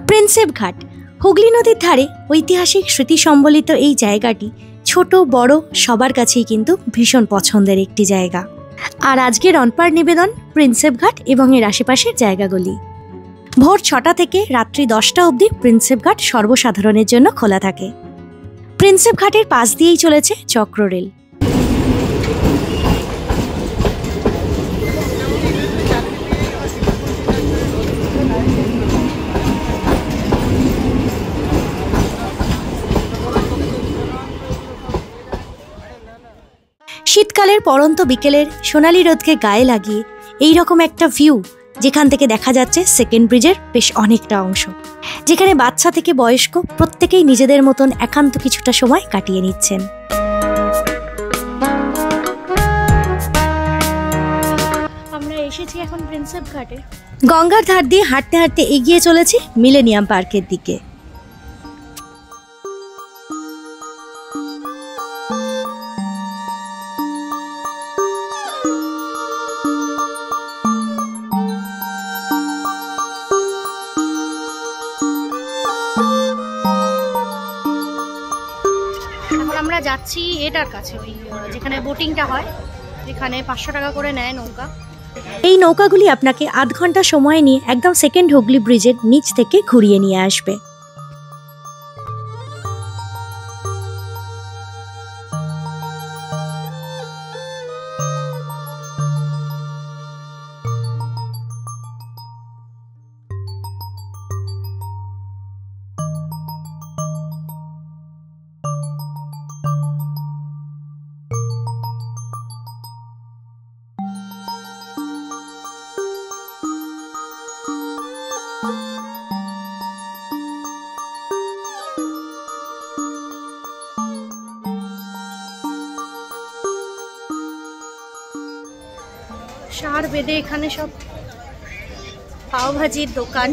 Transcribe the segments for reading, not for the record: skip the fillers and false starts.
Prinsep ঘাট হুগলি নদীর ধারে ঐতিহাসিক স্মৃতি সম্বলিত এই জায়গাটি ছোট বড় সবার কাছেই কিন্তু ভীষণ পছন্দের একটি জায়গা। আর আজকের অনপার নিবেদন প্রিন্সেপ ঘাট এবং এর আশেপাশের জায়গাগুলি। ভোর 6টা থেকে রাত্রি 10টা অবধি প্রিন্সেপ ঘাট সর্বসাধারণের জন্য খোলা থাকে। প্রিন্সেপ ঘাটের পাশ দিয়েই চলেছে চক্ররেল। শীতকালের পরন্ত বিকেলের সোনালি রোদকে গায়ে লাগিয়ে এই রকম একটা ভিউ, যেখান থেকে দেখা যাচ্ছে সেকেন্ড ব্রিজের বেশ অনেকটা অংশ, যেখানে বাচ্চা থেকে বয়স্ক প্রত্যেকেই নিজেদের মতন একান্ত কিছুটা সময় কাটিয়ে নিচ্ছেন। আমরা এসেছি এখন প্রিন্সেপ ঘাটে। গঙ্গার ধার দিয়ে হাঁটতে হাঁটতে এগিয়ে চলেছি মিলেনিয়াম পার্কের দিকে। আমরা যাচ্ছি এটার কাছে, ওই যেখানে বোটিংটা হয়, এখানে 500 টাকা করে নেয় নৌকা। এই নৌকাগুলি আপনাকে আধ ঘন্টা সময় নিয়ে একদম সেকেন্ড হুগলি ব্রিজের নিচ থেকে ঘুরিয়ে নিয়ে আসবে। সার বেঁধে এখানে সব পাও ভাজির দোকান।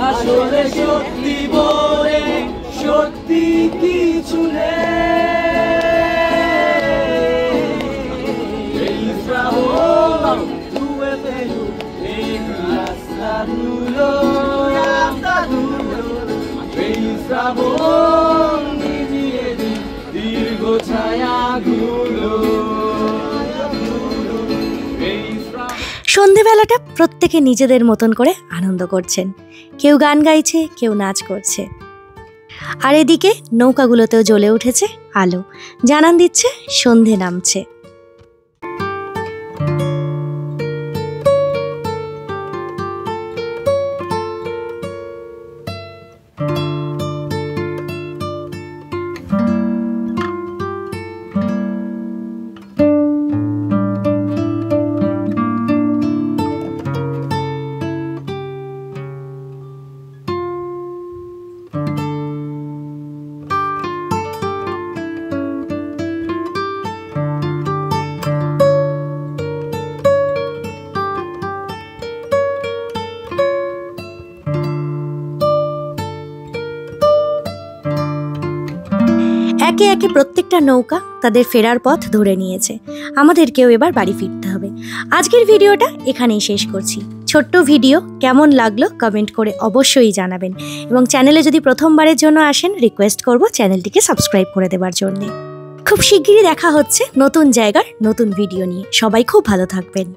আসলে সত্যি বলে সত্যি কিছু নেই, শ্রাবণ ধুয়ে ফেলু এক রাস্তাগুলো, এই শ্রাবণ ভিজিয়ে দিই দীর্ঘ ছায়াগুলো। সন্ধেবেলাটা প্রত্যেকে নিজেদের মতন করে আনন্দ করছেন, কেউ গান গাইছে, কেউ নাচ করছে। আর এদিকে নৌকাগুলোতেও জ্বলে উঠেছে আলো, জানান দিচ্ছে সন্ধে নামছে। একে একে প্রত্যেকটা নৌকা তাদের ফেরার পথ ধরে নিয়েছে। আমাদেরকেও এবার বাড়ি ফিরতে হবে। আজকের ভিডিওটা এখানেই শেষ করছি। ছোট্ট ভিডিও কেমন লাগলো কমেন্ট করে অবশ্যই জানাবেন, এবং চ্যানেলে যদি প্রথমবারের জন্য আসেন রিকোয়েস্ট করব চ্যানেলটিকে সাবস্ক্রাইব করে দেওয়ার জন্যে। খুব শিগগিরই দেখা হচ্ছে নতুন জায়গার নতুন ভিডিও নিয়ে। সবাই খুব ভালো থাকবেন।